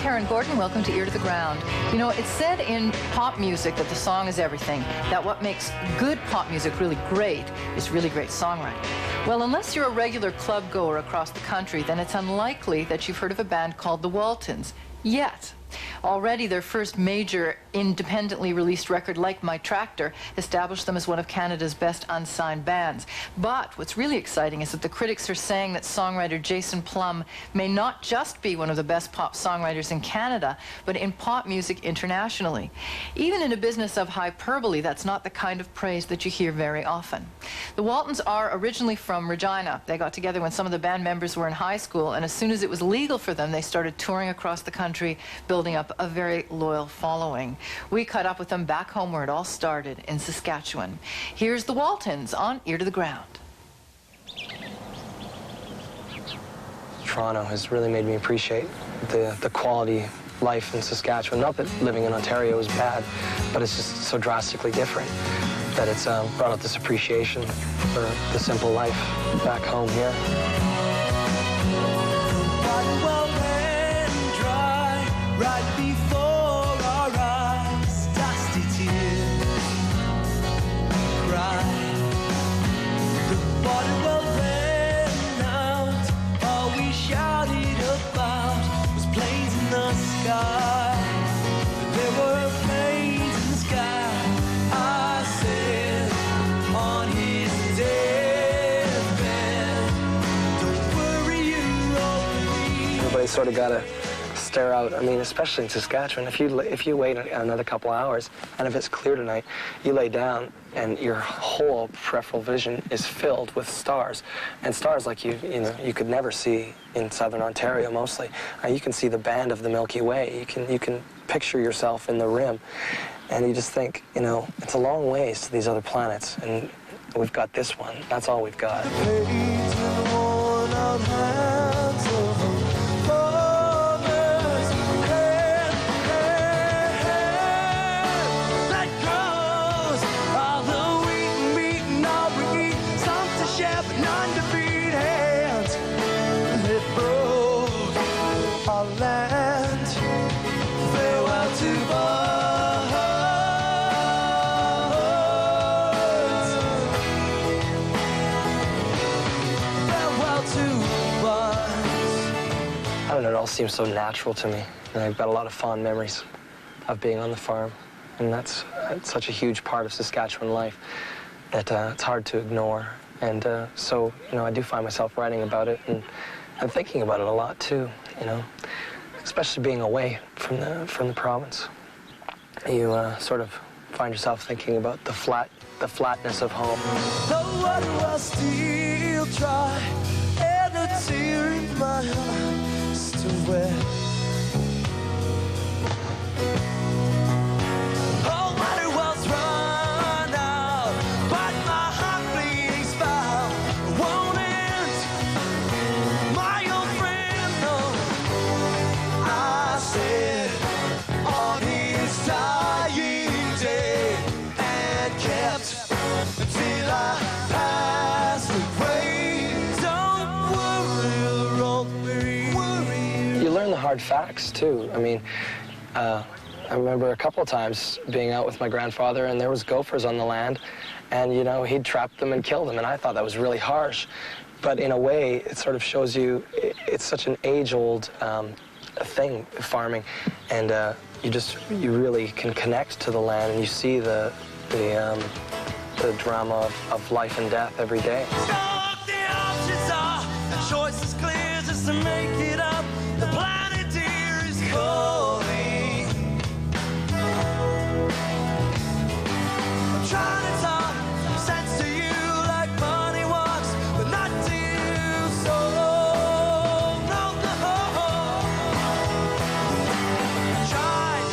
Karen Gordon. Welcome to Ear to the Ground. You know, it's said in pop music that the song is everything, that what makes good pop music really great is really great songwriting. Well, unless you're a regular club goer across the country, then it's unlikely that you've heard of a band called the Waltons yet. Already their first major independently released record, Like My Tractor, established them as one of Canada's best unsigned bands. But what's really exciting is that the critics are saying that songwriter Jason Plum may not just be one of the best pop songwriters in Canada, but in pop music internationally. Even in a business of hyperbole, that's not the kind of praise that you hear very often. The Waltons are originally from Regina. They got together when some of the band members were in high school, and as soon as it was legal for them, they started touring across the country, building up a very loyal following. We caught up with them back home where it all started, in Saskatchewan. Here's the Waltons on Ear to the Ground. Toronto has really made me appreciate the quality life in Saskatchewan. Not that living in Ontario is bad, but it's just so drastically different that it's brought out this appreciation for the simple life back home here. Right before our eyes, dusty tears cry. The bottle well ran out. All we shouted about was planes in the sky. There were planes in the sky. I said on his deathbed, don't worry, you old. Everybody sort of got to stare out. I mean, especially in Saskatchewan, if you wait another couple hours, and if it's clear tonight, you lay down and your whole peripheral vision is filled with stars, and stars like you could never see in southern Ontario mostly. You can see the band of the Milky Way. You can picture yourself in the rim, and you just think, you know, it's a long ways to these other planets, and we've got this one. That's all we've got. I don't know, it all seems so natural to me. And I've got a lot of fond memories of being on the farm. And that's such a huge part of Saskatchewan life that it's hard to ignore. And so, you know, I do find myself writing about it, and I'm thinking about it a lot too, you know, especially being away from the province. You sort of find yourself thinking about the flatness of home. The water will still dry, and a tear in my eye still wet. Oh, water wells run out, but my heart bleeds foul. Won't end, my old friend, no. I said on his dying day, and kept until I passed away. Don't worry, don't worry. You learn the hard facts too. I mean, I remember a couple of times being out with my grandfather, and there was gophers on the land, and you know, he'd trap them and kill them, and I thought that was really harsh. But in a way, it sort of shows you it's such an age-old thing, farming, and you really can connect to the land, and you see the drama of life and death every day. The options are, the choice is clear, just to make it up. The planet dear is calling. I'm trying to talk sense to you like money walks, but not to you so long. No, no.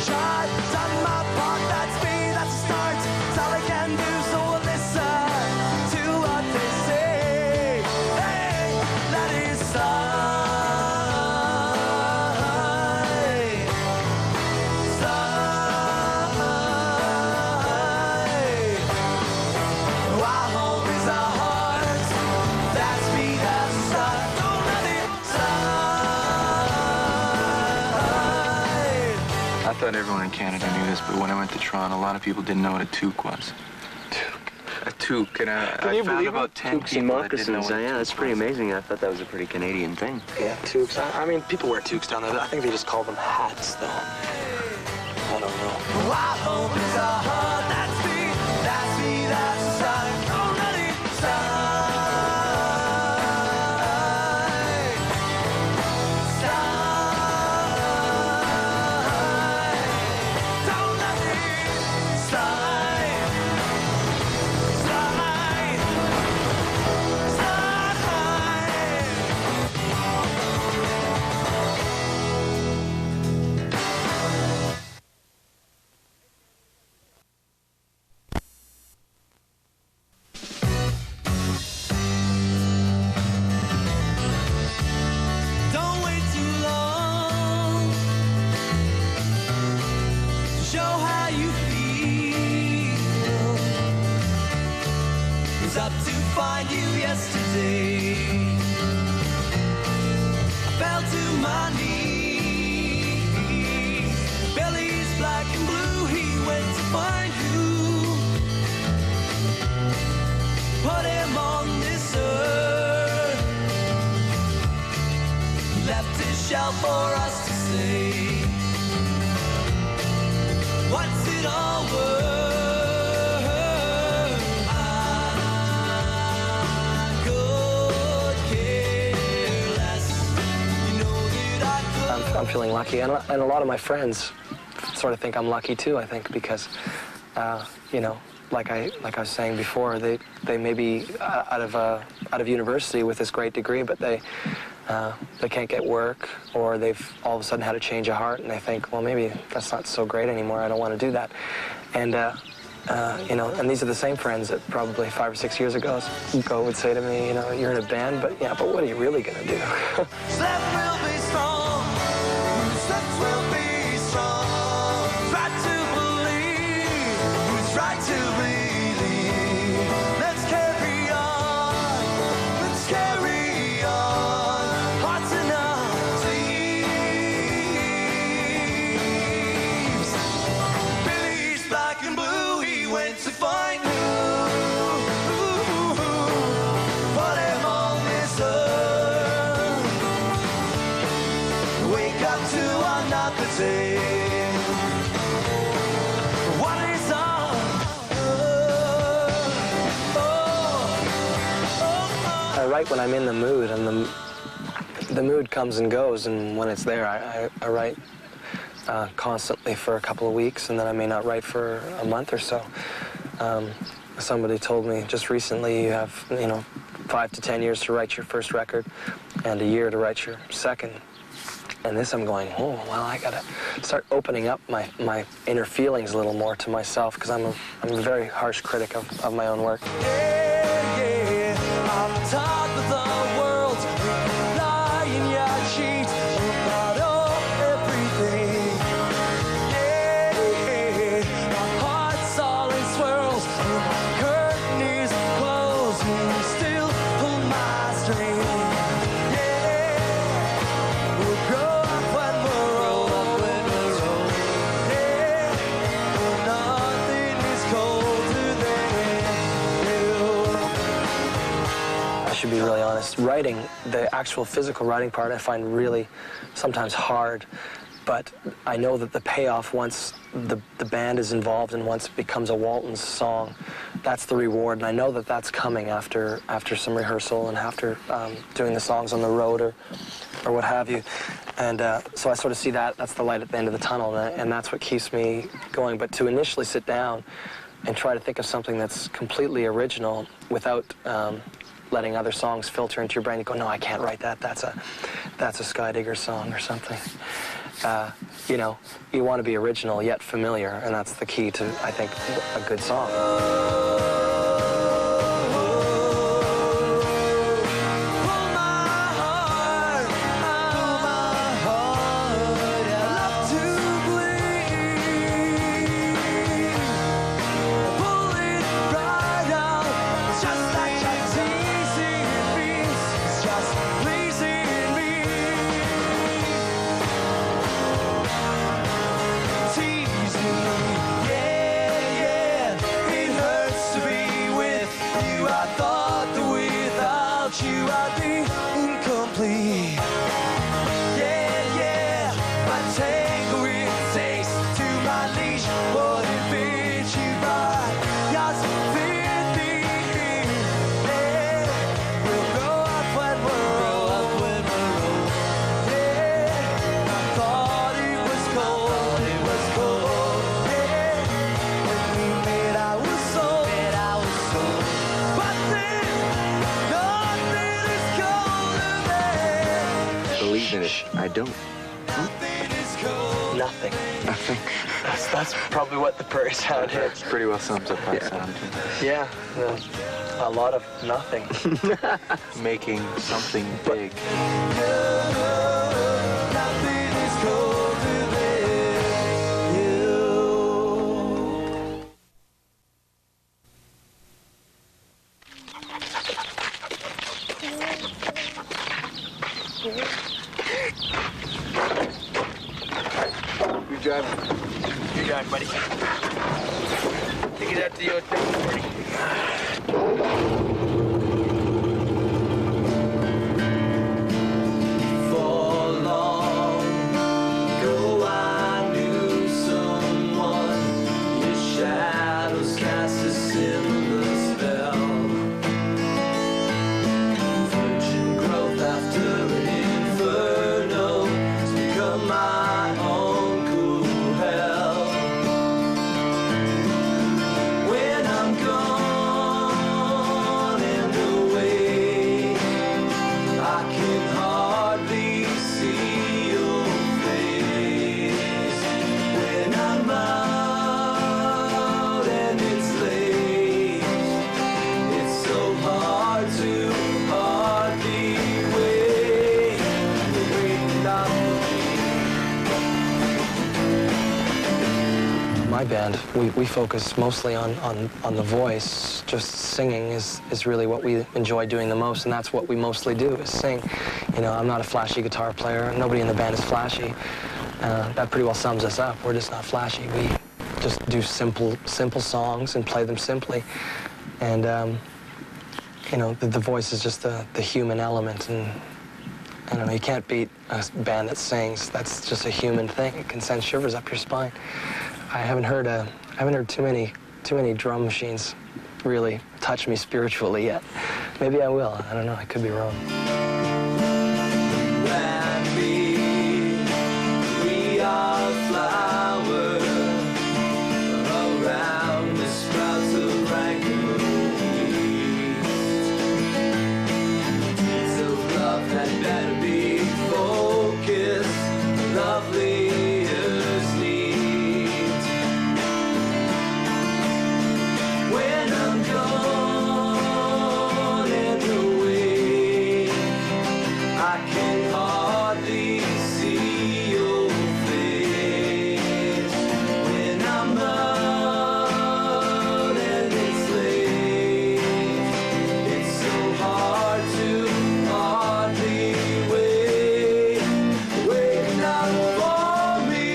Tried, done my part, that's me, that's a start. It's all I can do, so I'll listen to what they say. Hey, that is sign. thought everyone in Canada knew this, but when I went to Toronto, a lot of people didn't know what a toque was. A toque, and I found about 10 Toques and people that didn't know moccasins. what a Yeah, that's toque pretty was. amazing. I thought that was a pretty Canadian thing. Yeah, toques. I mean, people wear toques down there. I think they just call them hats, though. I don't know. Wild hope is a heart. That's me, that's me, that's a sign. Don't let it slide. Don't let it slide. Don't wait too long to show how you feel. Was up to find you yesterday. I fell to my knees. Belly's black and blue. He went to find you. Put him on this earth. Left his shell for us to say. What's it all worth? I could care less. You know that I could. I'm feeling lucky, and a lot of my friends sort of think I'm lucky too. I think because, you know, like I was saying before, they may be out of university with this great degree, but they can't get work, or they've all of a sudden had a change of heart, and they think, well, maybe that's not so great anymore. I don't want to do that, and you know, and these are the same friends that probably 5 or 6 years ago would say to me, you know, you're in a band, but yeah, but what are you really gonna do? Slept will be strong. Slept will be strong. Try to believe. Who's right to believe? Let's carry on. Let's carry on. Hearts in our sleeves. Billy's black and blue. He went to find you. Put him on this earth. Wake up to another day. What is on earth? I write when I'm in the mood, and the mood comes and goes, and when it's there, I write constantly for a couple of weeks, and then I may not write for a month or so. Somebody told me just recently, you have, you know, 5 to 10 years to write your first record, and a year to write your second. And this, I'm going, oh, well, I gotta start opening up my inner feelings a little more to myself, because I'm a very harsh critic of my own work. Yeah, I'm top of the world. Lie in your sheets about everything. Yeah, my heart's all in swirls. Curtain is closed, and you still pull my string. Yeah, we'll grow up when we're old. Yeah, nothing is colder than you. I should be really honest. Writing, the actual physical writing part, I find really sometimes hard, but I know that the payoff, once the band is involved and once it becomes a Waltons song, that's the reward, and I know that that's coming after some rehearsal and after doing the songs on the road or what have you. And so I sort of see that's the light at the end of the tunnel, and that's what keeps me going. But to initially sit down and try to think of something that's completely original without letting other songs filter into your brain, you go, no, I can't write that. That's a Sky Digger song or something. You know, you want to be original yet familiar, and that's the key to, I think, a good song. To don't. Nothing. Nothing. That's probably what the prairie sound is. Pretty well sums up our sound. Yeah, a lot of nothing. Making something big. You drive, buddy. Take it out to the hotel, buddy. For long ago I knew someone. Your shadows cast a similar spell. Virgin growth after an inferno has become my own cool hell. When I'm gone and away, I can hardly see your face. When I'm out and it's late, it's so hard to hardly wait. You're waiting up for me. My band, we focus mostly on the voice. Just singing is really what we enjoy doing the most, and that's what we mostly do, is sing. You know, I'm not a flashy guitar player. Nobody in the band is flashy. That pretty well sums us up. We're just not flashy. We just do simple songs and play them simply. And, you know, the voice is just the human element, and I don't know, you can't beat a band that sings. That's just a human thing. It can send shivers up your spine. I haven't heard too many drum machines really touch me spiritually yet. Maybe I will. I don't know. I could be wrong. and me. We are flowers around the sprouts of rancor weeds. Deeds of love had better be focused, lovely as needs. When I'm gone and away, I can hardly see your face. When I'm out and it's late, it's so hard to hardly wait. Waiting up for me.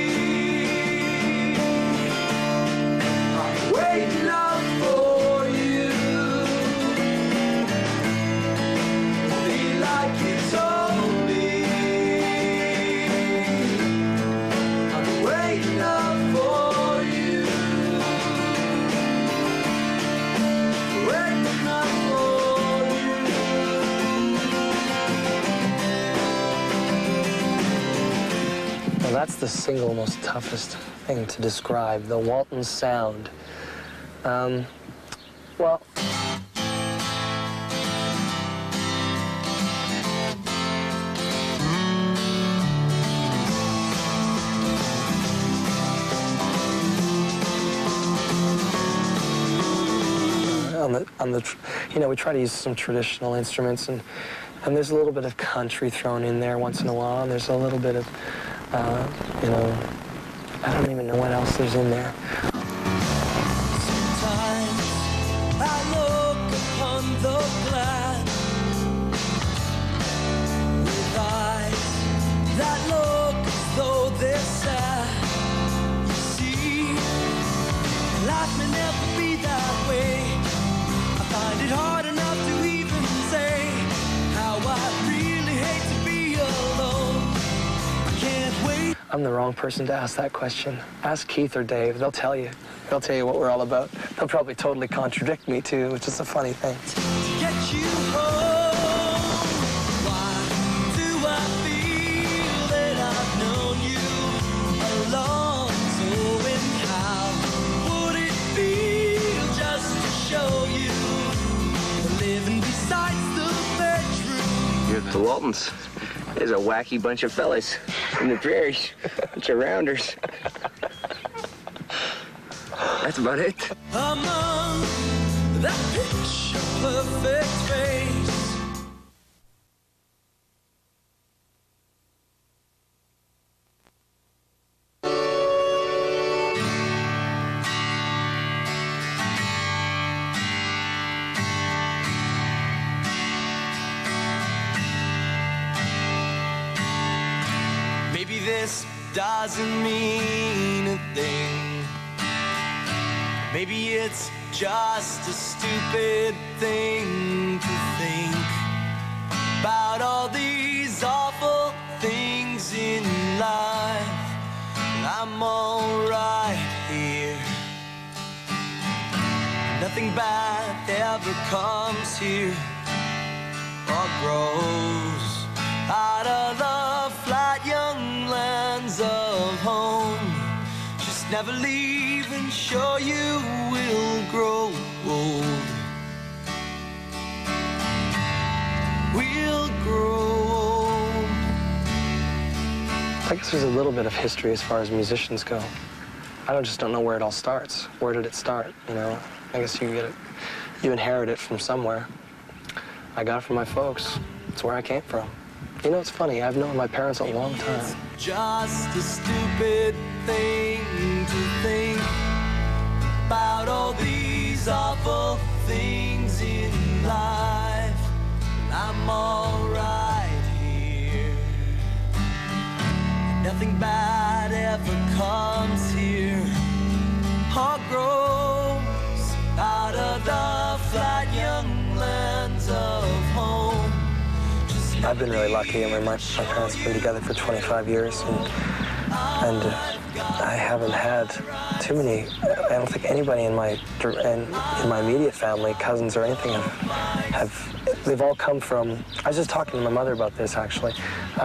I'm waiting up for you. Be like you told me. I'm waiting up for you. Waiting up for you. Well, that's the single most toughest thing to describe, the Waltons sound. Well, you know, we try to use some traditional instruments, and there's a little bit of country thrown in there once in a while, and there's a little bit of, you know, I don't even know what else there's in there. Sometimes I look upon the glass with eyes that look as though they're sad. You see, life may never be that way. I find it hard enough to even say how I really hate to be alone. I can't wait. I'm the wrong person to ask that question. Ask Keith or Dave. They'll tell you. They'll tell you what we're all about. They'll probably totally contradict me, too, which is a funny thing. To get you home. Why do I feel that I've known you along? So and how would it feel just to show you living besides the bedroom? You're the Waltons. There's a wacky bunch of fellas in the prairies. Bunch of rounders. That's about it. Among that picture perfect face. Maybe this doesn't mean a thing. Maybe it's just a stupid thing to think about all these awful things in life. I'm alright here. Nothing bad ever comes here or grows out of the flat young lands of home. Just never leave and sure you will grow old. We'll grow old. I guess there's a little bit of history as far as musicians go. I just don't know where it all starts. Where did it start, you know? I guess you get it, you inherit it from somewhere. I got it from my folks. It's where I came from. You know, it's funny, I've known my parents a long time. It's just a stupid thing to think about all these awful things in life. I'm alright here. Nothing bad ever comes here or grows out of the flat young lands of home. I've been really lucky. I mean, my parents have been together for 25 years, and I haven't had too many. I don't think anybody in my immediate family, cousins or anything, they've all come from. I was just talking to my mother about this actually.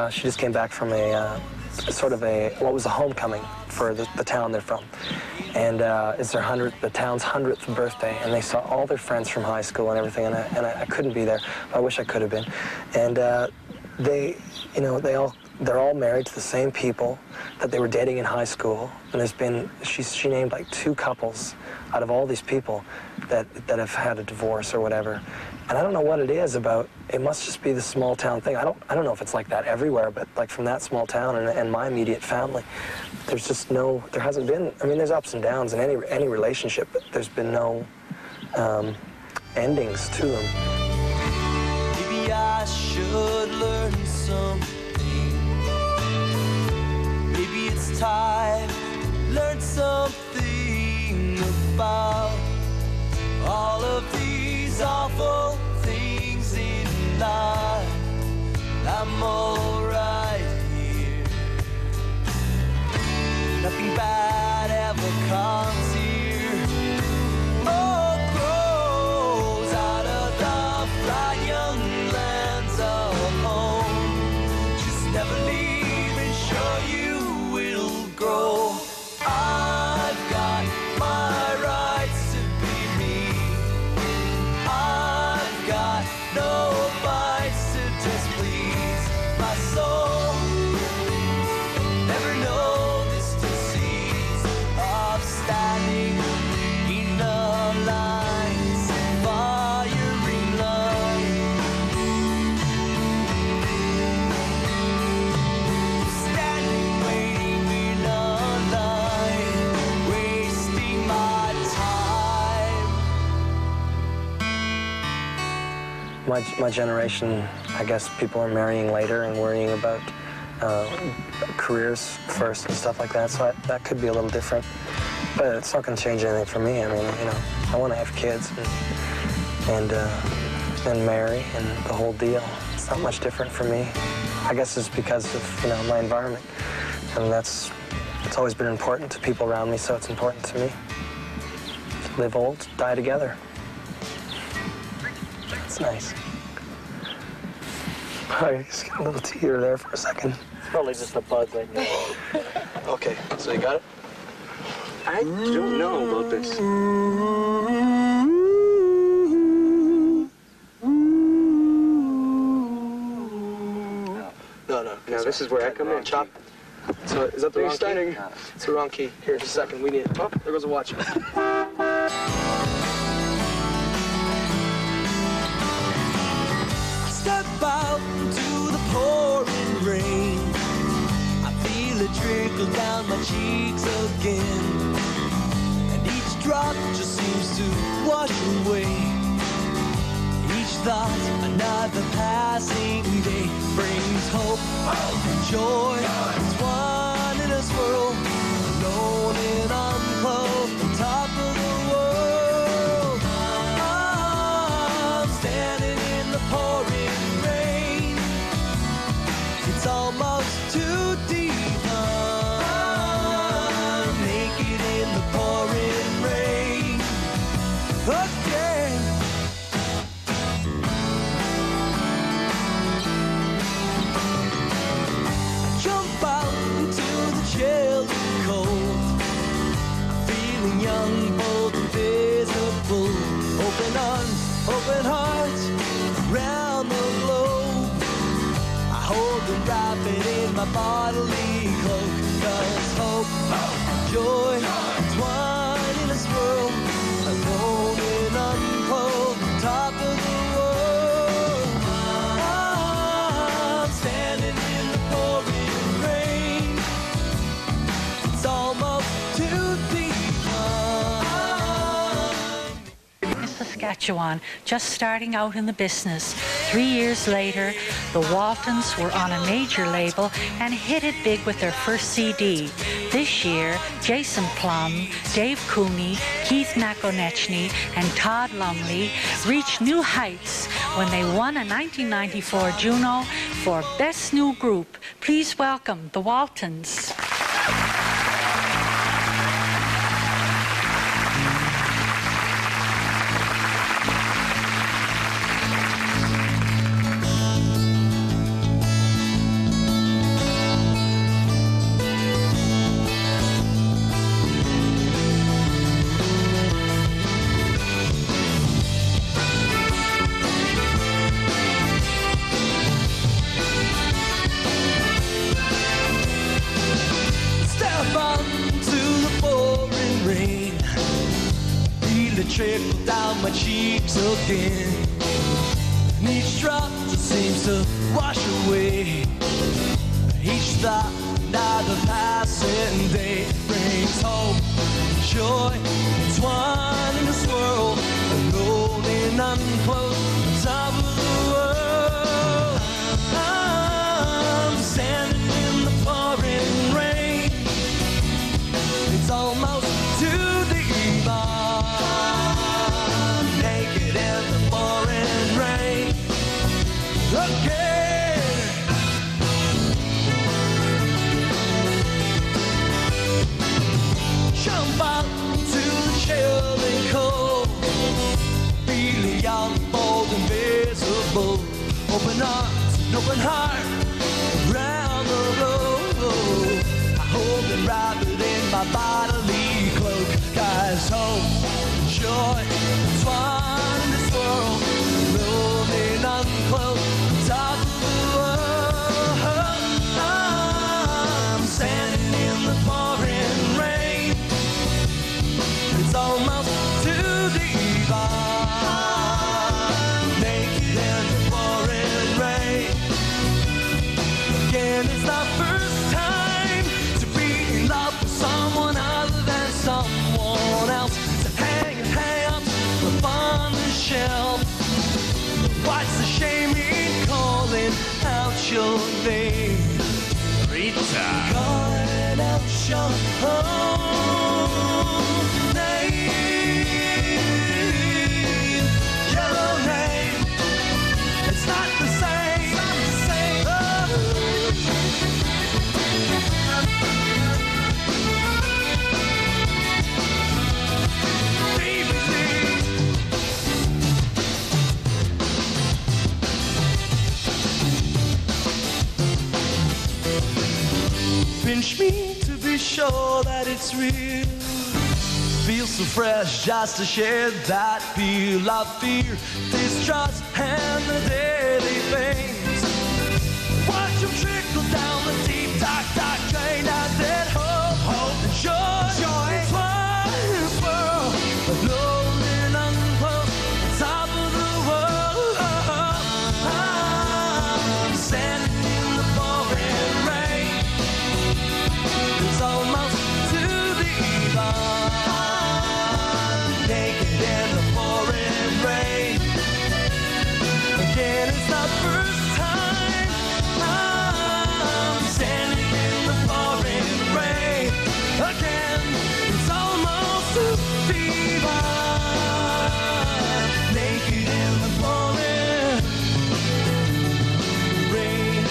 She just came back from what was a homecoming for the town they're from. And it's the town's 100th birthday, and they saw all their friends from high school and everything, and I couldn't be there. I wish I could have been. And they're all married to the same people that they were dating in high school. And she named like 2 couples out of all these people that have had a divorce or whatever. And I don't know what it is about. It must just be the small town thing. I don't know if it's like that everywhere, but like from that small town and my immediate family, there hasn't been. I mean, there's ups and downs in any relationship, but there's been no endings to them. Maybe I should learn something. Maybe it's time to learn something about all of these awful things in life. I'm alright here. Nothing bad ever comes here or grows out of the flat young lands of home. Just never leave and sure you will grow. I've got my rights to be me. I've got no fights to displease my soul. Never know this disease of standing in the lines, firing line. Standing, waiting in a line, wasting my time. My generation, I guess people are marrying later and worrying about careers first and stuff like that, so that could be a little different. But it's not going to change anything for me. I mean, you know, I want to have kids and marry and the whole deal. It's not much different for me. I guess it's because of, my environment. And it's always been important to people around me, so it's important to me. Live old, die together. That's nice. All right, just get a little teeter there for a second. Probably just a buzz right now. Okay, so you got it? I don't know about this. No. This is where I come in, Chop. So is that the wrong key? It's the wrong key. Here, just a second. We need it. Oh, there goes the watch. Step out into the pouring rain. I feel it trickle down my cheeks again, and each drop just seems to wash away each thought. Another passing day brings hope and joy. It's one in this world, alone and unclothed, on top of the world. I'm standing in the pouring rain. It's almost too deep. I'm naked in the pouring rain again. Jump out into the chill and cold. I'm feeling young, bold, invisible. Open arms, open hearts, around the globe. I hold them wrapping in my bodily cloak. 'Cause hope and joy entwined in this world, alone and unclothed, on top of the world. I'm standing in the pouring rain. It's almost too deep. Saskatchewan, just starting out in the business. 3 years later, the Waltons were on a major label and hit it big with their first CD. This year, Jason Plum, Dave Cooney, Keith McOnechny, and Todd Lumley reached new heights when they won a 1994 Juno for Best New Group. Please welcome the Waltons. Trickle down my cheeks again, and each drop just seems to wash away each thought. Another passing day brings hope and joy. It's one in this world, alone and unclothed, on top of the world. I'm standing in the pouring rain. It's almost too deep. Naked in the pouring rain again. Jump out to the chill and cold, feeling young, bold, invisible. Open arms, an open heart, around the road. I hold and wrap it in my bodily cloak. 'Cause hope, joy, it's one in this world, alone and unclothed, on top of the world. I'm standing in the pouring rain. It's almost too deep. I'm naked in the pouring rain again. It's the first time to be in love with someone other than someone else. Hang up upon the shelf. What's the shame in calling out your name? Rita. Calling out your name. Your name. It's not the same. Pinch me to be sure that it's real. Feels so fresh just to shed that peel of fear, distrust, and the daily pains. What you trickle down the deep, dark, dark drain. I said, hope, hope, and joy, joy. It's one swirl, rolling unquote, top of the world. I'm standing in the pouring rain. It's almost to the eve. Naked in the pouring rain. Again, it's the first time I'm standing in the pouring rain. Again, it's almost to fever. Naked in the pouring rain.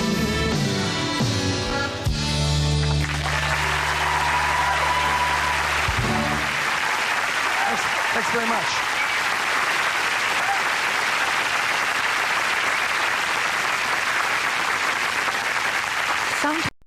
Thanks very much.